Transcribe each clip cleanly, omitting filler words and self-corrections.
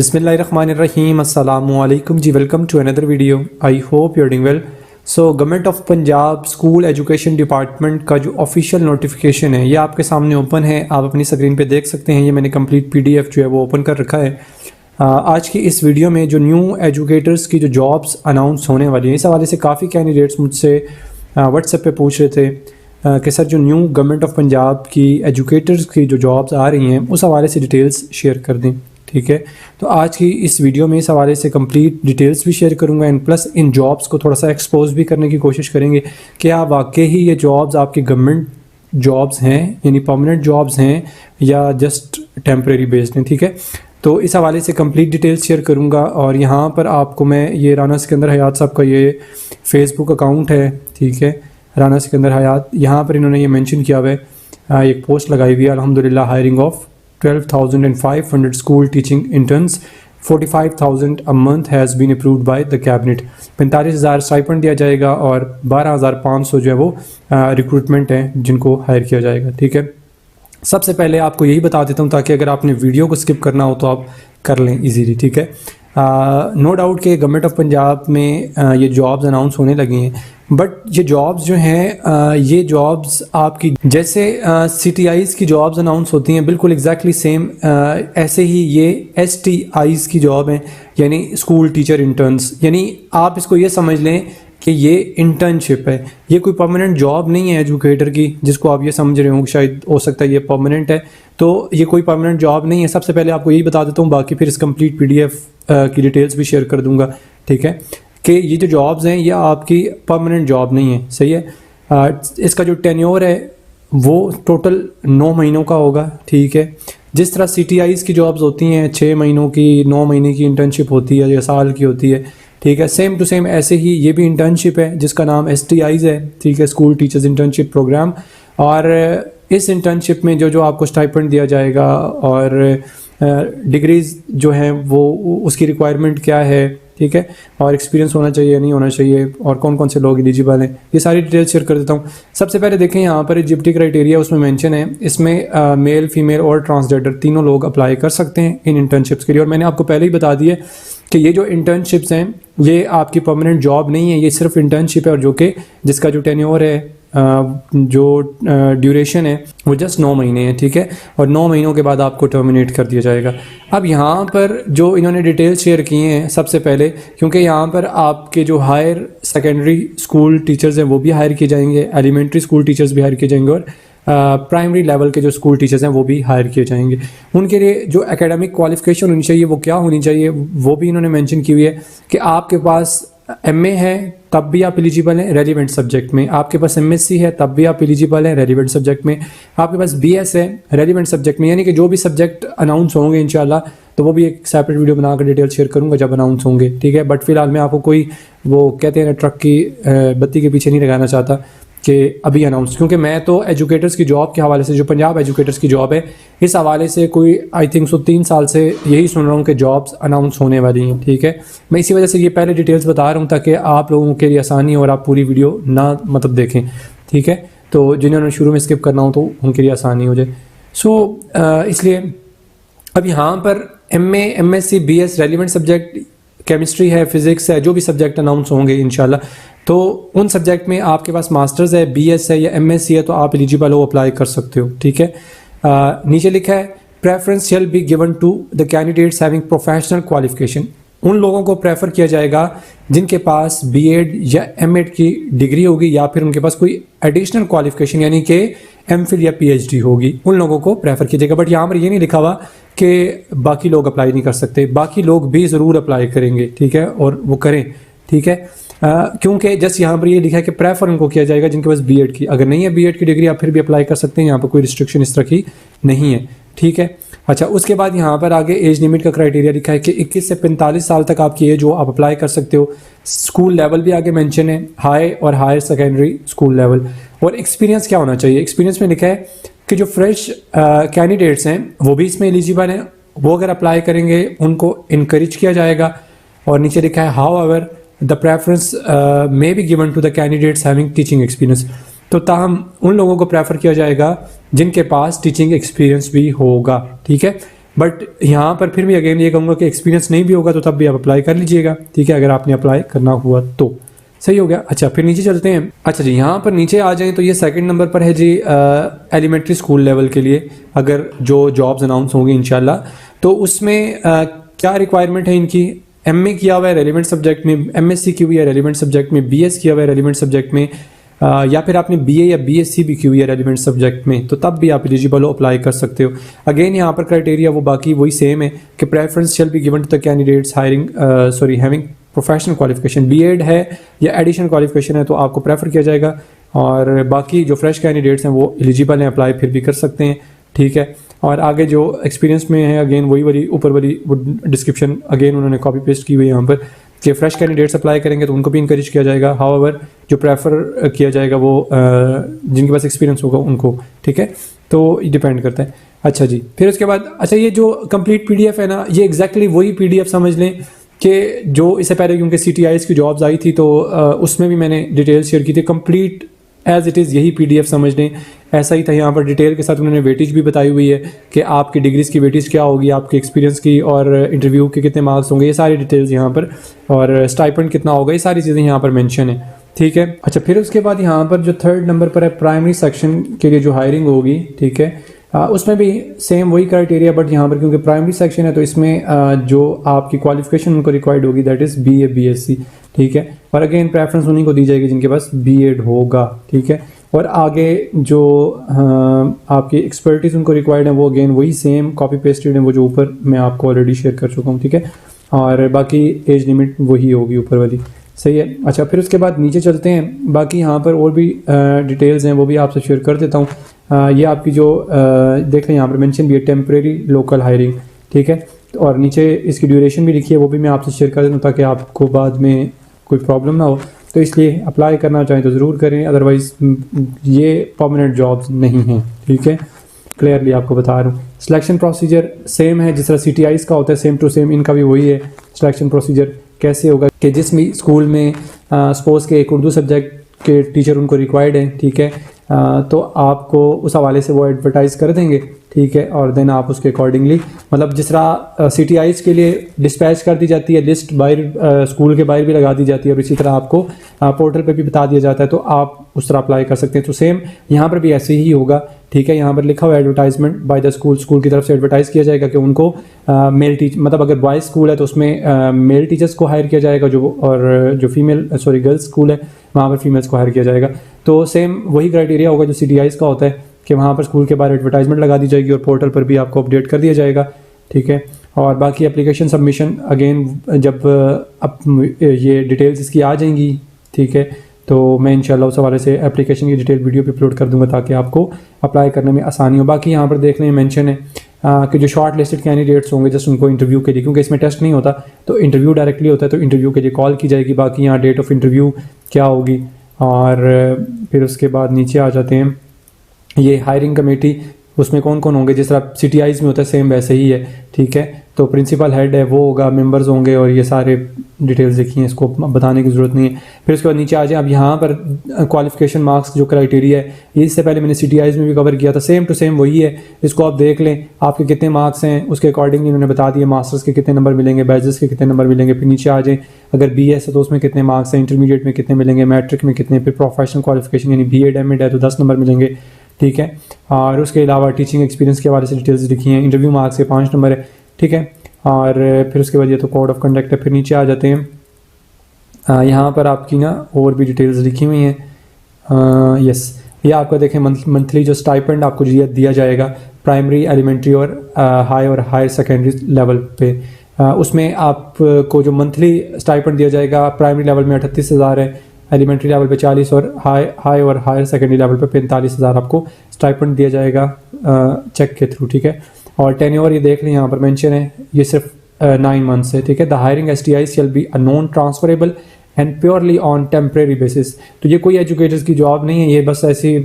बिस्मिल्लाहिर्रहमानिर्रहीम अस्सलामुअलैकुम जी। Welcome to another video. I hope you are doing well. So government of Punjab school education department का जो official notification है ये आपके सामने ओपन है, आप अपनी स्क्रीन पे देख सकते हैं। ये मैंने कंप्लीट पीडीएफ जो है वो ओपन कर रखा है। आज की इस वीडियो में जो न्यू एजुकेटर्स की जो जॉब्स अनाउंस होने वाली हैं, इस हवाले से काफ़ी कैंडिडेट्स मुझसे व्हाट्सएप पे पूछ रहे थे कि सर जो न्यू गवर्नमेंट ऑफ पंजाब की एजुकेटर्स की जो जॉब्स आ रही हैं उस हवाले से डिटेल्स शेयर कर दें। ठीक है, तो आज की इस वीडियो में इस हवाले से कंप्लीट डिटेल्स भी शेयर करूंगा एंड प्लस इन जॉब्स को थोड़ा सा एक्सपोज भी करने की कोशिश करेंगे कि आप वाकई ही ये जॉब्स आपकी गवर्नमेंट जॉब्स हैं, यानी परमानेंट जॉब्स हैं या जस्ट टेम्परेरी बेस्ड हैं। ठीक है, तो इस हवाले से कंप्लीट डिटेल्स शेयर करूंगा। और यहाँ पर आपको मैं ये राना सिकंदर हयात साहब का ये फेसबुक अकाउंट है, ठीक है, राना सिकंदर हयात, यहाँ पर इन्होंने ये मेंशन किया हुआ है, एक पोस्ट लगाई हुई है, अल्हम्दुलिल्लाह hiring of 12,500 school teaching interns, 45,000 a month has been approved by the cabinet। 45,000 stipend दिया जाएगा और 12,500 जो है वो रिक्रूटमेंट है जिनको हायर किया जाएगा। ठीक है, सबसे पहले आपको यही बता देता हूँ ताकि अगर आपने वीडियो को स्किप करना हो तो आप कर लें इजीली। ठीक है, नो डाउट कि गवर्नमेंट ऑफ पंजाब में ये जॉब्स अनाउंस होने लगी हैं, बट ये जॉब्स जो हैं ये जॉब्स आपकी जैसे CTIs की जॉब्स अनाउंस होती हैं बिल्कुल एग्जैक्टली सेम ऐसे ही ये STIs की जॉब हैं, यानी स्कूल टीचर इंटर्न्स। यानी आप इसको ये समझ लें कि ये इंटर्नशिप है, ये कोई परमानेंट जॉब नहीं है एजुकेटर की जिसको आप ये समझ रहे हो, शायद हो सकता है ये परमानेंट है, तो ये कोई परमानेंट जॉब नहीं है। सबसे पहले आपको यही बता देता हूँ, बाकी फिर इस कंप्लीट PDF की डिटेल्स भी शेयर कर दूंगा। ठीक है, कि ये जो जॉब्स हैं ये आपकी परमानेंट जॉब नहीं है। सही है, इसका जो टेन्योर है वो टोटल 9 महीनों का होगा। ठीक है, जिस तरह CTIs की जॉब्स होती हैं 6 महीनों की, 9 महीने की इंटर्नशिप होती है या साल की होती है। ठीक है, सेम टू सेम ऐसे ही ये भी इंटर्नशिप है जिसका नाम STIs है। ठीक है, स्कूल टीचर्स इंटर्नशिप प्रोग्राम। और इस इंटर्नशिप में जो आपको स्टाइपेंड दिया जाएगा और डिग्रीज जो हैं वो उसकी रिक्वायरमेंट क्या है, ठीक है, और एक्सपीरियंस होना चाहिए नहीं होना चाहिए, और कौन कौन से लोग एलिजिबल हैं, ये सारी डिटेल्स शेयर कर देता हूँ। सबसे पहले देखें यहाँ पर एलिजिबिलिटी क्राइटेरिया उसमें मेंशन है, इसमें मेल फीमेल और ट्रांसजेंडर तीनों लोग अप्लाई कर सकते हैं इन इंटर्नशिप्स के लिए। और मैंने आपको पहले ही बता दिया कि ये जो इंटर्नशिप्स हैं ये आपकी परमानेंट जॉब नहीं है, ये सिर्फ इंटर्नशिप है, और जो कि जिसका जो टेन्योर है जो ड्यूरेशन है वो जस्ट 9 महीने है। ठीक है, और 9 महीनों के बाद आपको टर्मिनेट कर दिया जाएगा। अब यहाँ पर जो इन्होंने डिटेल्स शेयर किए हैं, सबसे पहले क्योंकि यहाँ पर आपके जो हायर सेकेंडरी स्कूल टीचर्स हैं वो भी हायर किए जाएंगे, एलिमेंट्री स्कूल टीचर्स भी हायर किए जाएंगे, और प्राइमरी लेवल के जो स्कूल टीचर्स हैं वो भी हायर किए जाएंगे। उनके लिए जो एकेडमिक क्वालिफिकेशन होनी चाहिए वो क्या होनी चाहिए वो भी इन्होंने मेंशन की हुई है कि आपके पास MA है तब भी आप एलिजिबल हैं रेलिवेंट सब्जेक्ट में, आपके पास MSc है तब भी आप एलिजिबल हैं रेलिवेंट सब्जेक्ट में, आपके पास BS है रेलिवेंट सब्जेक्ट में। यानी कि जो भी सब्जेक्ट अनाउंस होंगे इंशाल्लाह तो वो भी एक सेपरेट वीडियो बनाकर डिटेल शेयर करूंगा जब अनाउंस होंगे। ठीक है, बट फिलहाल मैं आपको कोई वो कहते हैं ना ट्रक की बत्ती के पीछे नहीं लगाना चाहता कि अभी अनाउंस, क्योंकि मैं तो एजुकेटर्स की जॉब के हवाले से, जो पंजाब एजुकेटर्स की जॉब है, इस हवाले से कोई आई थिंक 3 साल से यही सुन रहा हूँ कि जॉब्स अनाउंस होने वाली हैं। ठीक है, मैं इसी वजह से ये पहले डिटेल्स बता रहा हूँ ताकि आप लोगों के लिए आसानी और आप पूरी वीडियो ना मतलब देखें। ठीक है, तो जिन्होंने शुरू में स्किप करना हो तो उनके लिए आसानी हो जाए। इसलिए अब यहाँ पर MA MSc BS relevant subject chemistry है, फिजिक्स है, जो भी सब्जेक्ट अनाउंस होंगे इंशाल्लाह, तो उन सब्जेक्ट में आपके पास मास्टर्स है, BS है या MSc है तो आप एलिजिबल हो, अप्लाई कर सकते हो। ठीक है, नीचे लिखा है preference shall be given to the candidates having professional qualification. उन लोगों को प्रेफर किया जाएगा जिनके पास BEd या M.Ed की डिग्री होगी या फिर उनके पास कोई एडिशनल क्वालिफिकेशन यानी कि MPhil या PhD होगी, उन लोगों को प्रेफर किया जाएगा। बट यहाँ पर ये नहीं लिखा हुआ कि बाकी लोग अप्लाई नहीं कर सकते, बाकी लोग भी ज़रूर अप्लाई करेंगे। ठीक है, और वो करें। ठीक है, क्योंकि जस्ट यहाँ पर ये लिखा है कि प्रेफर उनको किया जाएगा जिनके पास BEd की, अगर नहीं है BEd की डिग्री आप फिर भी अप्लाई कर सकते हैं, यहाँ पर कोई रिस्ट्रिक्शन इस तरह की नहीं है। ठीक है, अच्छा, उसके बाद यहाँ पर आगे एज लिमिट का क्राइटेरिया लिखा है कि 21 से 45 साल तक आपकी एज हो, आप अप्लाई कर सकते हो। स्कूल लेवल भी आगे मेंशन है, हाई और हायर सेकेंडरी स्कूल लेवल। और एक्सपीरियंस क्या होना चाहिए, एक्सपीरियंस में लिखा है कि जो फ्रेश कैंडिडेट्स हैं वो भी इसमें एलिजिबल हैं, वो अगर अप्लाई करेंगे उनको इनकरेज किया जाएगा। और नीचे लिखा है however the preference may be given to the candidates having teaching experience, तो ताहम उन लोगों को प्रेफर किया जाएगा जिनके पास टीचिंग एक्सपीरियंस भी होगा। ठीक है, बट यहाँ पर फिर भी अगेन ये कहूँगा कि एक्सपीरियंस नहीं भी होगा तो तब भी आप अप्लाई कर लीजिएगा, ठीक है, अगर आपने अप्लाई करना हुआ तो। सही हो गया। अच्छा फिर नीचे चलते हैं। अच्छा जी, यहाँ पर नीचे आ जाएं तो ये सेकंड नंबर पर है जी एलिमेंट्री स्कूल लेवल के लिए अगर जो जॉब्स अनाउंस होंगी इंशाल्लाह, तो उसमें क्या रिक्वायरमेंट है इनकी। एमए किया हुआ है रेलिवेंट सब्जेक्ट में, एमएससी की हुई है रेलिवेंट सब्जेक्ट में, बीएस किया हुआ है रेलिवेंट सब्जेक्ट में, या फिर आपने बीए या बीएससी भी की हुई है रेलिवेंट सब्जेक्ट में, तो तब भी आप एलिजिबल हो, अप्लाई कर सकते हो। अगेन यहाँ पर क्राइटेरिया वो बाकी वही सेम है कि preference shall be given to the candidates having professional qualification, BEd है या एडिशनल क्वालिफिकेशन है तो आपको प्रेफर किया जाएगा, और बाकी जो फ्रेश कैंडिडेट्स हैं वो एलिजिबल हैं, अप्लाई फिर भी कर सकते हैं, ठीक है। और आगे जो एक्सपीरियंस में है अगेन वही वाली ऊपर वाली डिस्क्रिप्शन अगेन उन्होंने कॉपी पेस्ट की हुई है यहाँ पर कि फ्रेश कैंडिडेट्स अप्लाई करेंगे तो उनको भी इंकरेज किया जाएगा। हाउएवर जो प्रेफर किया जाएगा वो जिनके पास एक्सपीरियंस होगा उनको, ठीक है, तो डिपेंड करता है। अच्छा जी, फिर उसके बाद अच्छा ये जो कंप्लीट पीडीएफ है ना, ये एग्जैक्टली वही पीडीएफ समझ लें कि जो इससे पहले क्योंकि सीटीआईज की जॉब्स आई थी तो उसमें भी मैंने डिटेल शेयर की थी, कंप्लीट एज इट इज़ यही पीडीएफ समझ लें, ऐसा ही था। यहाँ पर डिटेल के साथ उन्होंने वेटेज भी बताई हुई है कि आपकी डिग्रीज की वेटेज क्या होगी, आपके एक्सपीरियंस की, और इंटरव्यू के कितने मार्क्स होंगे, ये सारी डिटेल्स यहाँ पर, और स्टाइपेंड कितना होगा, ये सारी चीज़ें यहाँ पर मेंशन है, ठीक है। अच्छा फिर उसके बाद यहाँ पर जो थर्ड नंबर पर है प्राइमरी सेक्शन के लिए जो हायरिंग होगी, ठीक है, उसमें भी सेम वही क्राइटेरिया, बट यहाँ पर क्योंकि प्राइमरी सेक्शन है तो इसमें जो आपकी क्वालिफिकेशन उनको रिक्वायर्ड होगी दैट इज़ बीए बीएससी, ठीक है, और अगेन प्रेफरेंस उन्हीं को दी जाएगी जिनके पास बीएड होगा, ठीक है। और आगे जो आपकी एक्सपर्टीज उनको रिक्वायर्ड है वो अगेन वही सेम कॉपी पेस्टेड है, वो जो ऊपर मैं आपको ऑलरेडी शेयर कर चुका हूँ, ठीक है, और बाकी एज लिमिट वही होगी ऊपर वाली, सही है। अच्छा फिर उसके बाद नीचे चलते हैं, बाकी यहाँ पर और भी डिटेल्स हैं वो भी आपसे शेयर कर देता हूँ। ये आपकी जो देख लें यहाँ पर मेंशन भी है टेम्परेरी लोकल हायरिंग, ठीक है, और नीचे इसकी ड्यूरेशन भी लिखी है, वो भी मैं आपसे शेयर कर देता हूँ ताकि आपको बाद में कोई प्रॉब्लम ना हो, तो इसलिए अप्लाई करना चाहें तो ज़रूर करें, अदरवाइज़ ये परमानेंट जॉब्स नहीं हैं, ठीक है, क्लियरली आपको बता रहा हूँ। सिलेक्शन प्रोसीजर सेम है जिस तरह सीटीआईज का होता है, सेम टू सेम इनका भी वही है। सिलेक्शन प्रोसीजर कैसे होगा कि जिस भी स्कूल में सपोज के एक उर्दू सब्जेक्ट के टीचर उनको रिक्वायर्ड है, ठीक है, तो आपको उस हवाले से वो एडवर्टाइज़ कर देंगे, ठीक है, और देन आप उसके अकॉर्डिंगली मतलब जिस तरह सीटीआईज के लिए डिस्पैच कर दी जाती है लिस्ट, बाहर स्कूल के बाहर भी लगा दी जाती है, और इसी तरह आपको पोर्टल पे भी बता दिया जाता है, तो आप उस तरह अप्लाई कर सकते हैं। तो सेम यहाँ पर भी ऐसे ही होगा, ठीक है। यहाँ पर लिखा हुआ advertisement by the school, school की तरफ से एडवर्टाइज़ किया जाएगा कि उनको मेल टीचर, मतलब अगर बॉयज़ स्कूल है तो उसमें मेल टीचर्स को हायर किया जाएगा, और जो गर्ल्स स्कूल है वहाँ पर फीमेल्स को हायर किया जाएगा। तो सेम वही क्राइटेरिया होगा जो सीटीआईज का होता है कि वहाँ पर स्कूल के बाहर एडवर्टाइजमेंट लगा दी जाएगी और पोर्टल पर भी आपको अपडेट कर दिया जाएगा, ठीक है। और बाकी एप्लीकेशन सबमिशन अगेन जब ये डिटेल्स इसकी आ जाएंगी, ठीक है, तो मैं इंशाल्लाह उस हवाले से एप्लीकेशन की डिटेल वीडियो पे अपलोड कर दूंगा ताकि आपको अप्लाई करने में आसानी हो। बाकी यहाँ पर देख लें मेंशन है कि जो शॉर्ट लिस्टेड कैंडिडेट्स होंगे जस्ट उनको इंटरव्यू के लिए, क्योंकि इसमें टेस्ट नहीं होता तो इंटरव्यू डायरेक्टली होता है, तो इंटरव्यू के लिए कॉल की जाएगी। बाकी यहाँ डेट ऑफ इंटरव्यू क्या होगी, और फिर उसके बाद नीचे आ जाते हैं ये हायरिंग कमेटी, उसमें कौन कौन होंगे जिस तरह सीटीआईज में होता है सेम वैसे ही है, ठीक है। तो प्रिंसिपल हेड है वो होगा, मेंबर्स होंगे, और ये सारे डिटेल्स देखिए, इसको बताने की ज़रूरत नहीं है। फिर उसके बाद नीचे आ जाए, अब यहाँ पर क्वालिफिकेशन मार्क्स जो क्राइटेरिया है ये इससे पहले मैंने सीटीआईज में भी कवर किया था, सेम टू सेम वही है। इसको आप देख लें आपके कितने मार्क्स हैं उसके अकॉर्डिंग इन्होंने बता दिए, मास्टर्स के कितने नंबर मिलेंगे, बैचलर्स के कितने नंबर मिलेंगे। फिर नीचे आ जाए अगर बीएस है तो उसमें कितने मार्क्स हैं, इंटरमीडिएट में कितने मिलेंगे, मैट्रिक में कितने, फिर प्रोफेशनल क्वालिफिकेशन यानी बीएड एमएड है तो 10 नंबर मिलेंगे, ठीक है। और उसके अलावा टीचिंग एक्सपीरियंस के हवाले से डिटेल्स लिखी हैं, इंटरव्यू मार्क्स के 5 नंबर है, ठीक है। और फिर उसके बाद ये तो कोड ऑफ कंडक्ट है। फिर नीचे आ जाते हैं, यहाँ पर आपकी ना और भी डिटेल्स लिखी हुई हैं। यस, ये आपको देखें मंथली जो स्टाइपेंड आपको दिया जाएगा प्राइमरी, एलिमेंट्री और हायर सेकेंडरी लेवल पे, उसमें आपको जो मंथली स्टाइपेंड दिया जाएगा प्राइमरी लेवल में 38,000 है, एलिमेंट्री लेवल पे 40 और हाई और हायर सेकेंडरी लेवल पे 45,000 आपको स्टाइपेंड दिया जाएगा चेक के थ्रू, ठीक है। और टेन्योर ये देख लें यहाँ पर मेंशन है, ये सिर्फ 9 मंथ्स है, ठीक है। The hiring STI shall be a non transferable and purely on temporary basis. तो ये कोई एजुकेटर्स की जॉब नहीं है, ये बस ऐसी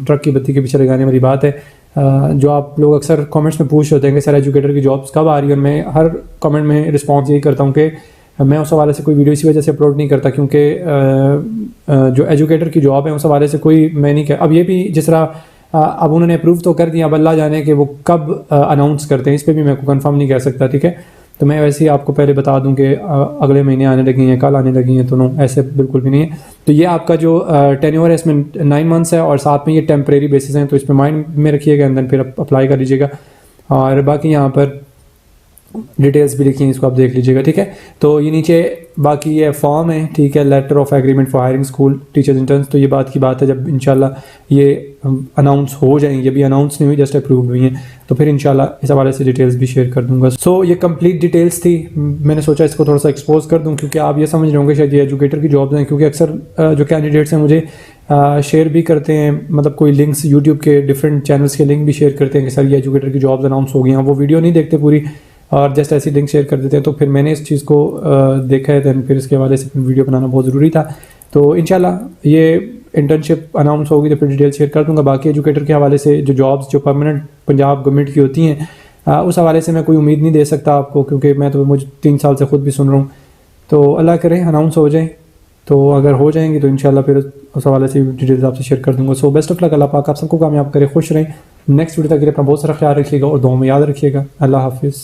ट्रक की बत्ती के पीछे लगाने वाली बात है। जो आप लोग अक्सर कमेंट्स में पूछ होते हैं कि सर एजुकेटर की जॉब्स कब आ रही है, और मैं हर कमेंट में रिस्पॉन्स यही करता हूँ कि मैं उस हवाले से कोई वीडियो इसी वजह से अपलोड नहीं करता क्योंकि जो एजुकेटर की जॉब है उस हवाले से कोई मैं नहीं कह। अब ये भी जिस तरह अब उन्होंने अप्रूव तो कर दिया, अब अल्लाह जाने कि वो कब अनाउंस करते हैं, इस पर भी मैं को कंफर्म नहीं कह सकता, ठीक है। तो मैं वैसे ही आपको पहले बता दूं कि अगले महीने आने लगी हैं, कल आने लगी हैं, तो नो, ऐसे बिल्कुल भी नहीं है। तो ये आपका जो टेन्योर है इसमें 9 मंथ्स है और साथ में ये टेम्परेरी बेसिस हैं, तो इसमें माइंड में रखिएगा, एंड देन फिर अप्लाई कर लीजिएगा। और बाकी यहाँ पर डिटेल्स भी लिखी हैं, इसको आप देख लीजिएगा, ठीक है। तो ये नीचे बाकी ये फॉर्म है, ठीक है, letter of agreement for hiring school teachers interns. तो ये बात की बात है, जब इंशाल्लाह ये अनाउंस हो जाएंगे, ये भी अनाउंस नहीं हुई, जस्ट अप्रूव हुई हैं, तो फिर इंशाल्लाह इस हवाले से डिटेल्स भी शेयर कर दूंगा। सो ये कंप्लीट डिटेल्स थी, मैंने सोचा इसको थोड़ा सा एक्सपोज कर दूं, क्योंकि आप ये समझ रहे होंगे शायद ये एजुकेटर की जॉब्स हैं, क्योंकि अक्सर जो कैंडिडेट्स हैं मुझे शेयर भी करते हैं, मतलब कोई लिंक्स यूट्यूब के डिफरेंट चैनल्स के लिंक भी शेयर करते हैं कि सर ये एजुकेटर की जॉब्स अनाउंस हो गई हैं। वो वीडियो नहीं देखते पूरी और जस्ट ऐसी लिंक शेयर कर देते हैं। तो फिर मैंने इस चीज़ को देखा है, दैन फिर इसके हवाले से वीडियो बनाना बहुत ज़रूरी था। तो इंशाल्लाह ये इंटर्नशिप अनाउंस होगी तो फिर डिटेल शेयर कर दूंगा। बाकी एजुकेटर के हवाले से जो जॉब्स जो परमानेंट पंजाब गवर्नमेंट की होती हैं उस हवाले से मैं कोई उम्मीद नहीं दे सकता आपको, क्योंकि मैं तो मुझे 3 साल से खुद भी सुन रहा हूँ। तो अल्लाह करे अनाउंस हो जाए, तो अगर हो जाएंगी तो इंशाल्लाह फिर उस हवाले से डिटेल्स आपसे शेयर कर दूंगा। सो बेस्ट ऑफ लक, अल्लाह पाक आप सबको कामयाब करे, खुश रहें। नेक्स्ट वीडियो तक के लिए अपना बहुत सारा ख्याल रखिएगा और दुआ में याद रखिएगा। अल्लाह हाफिज़।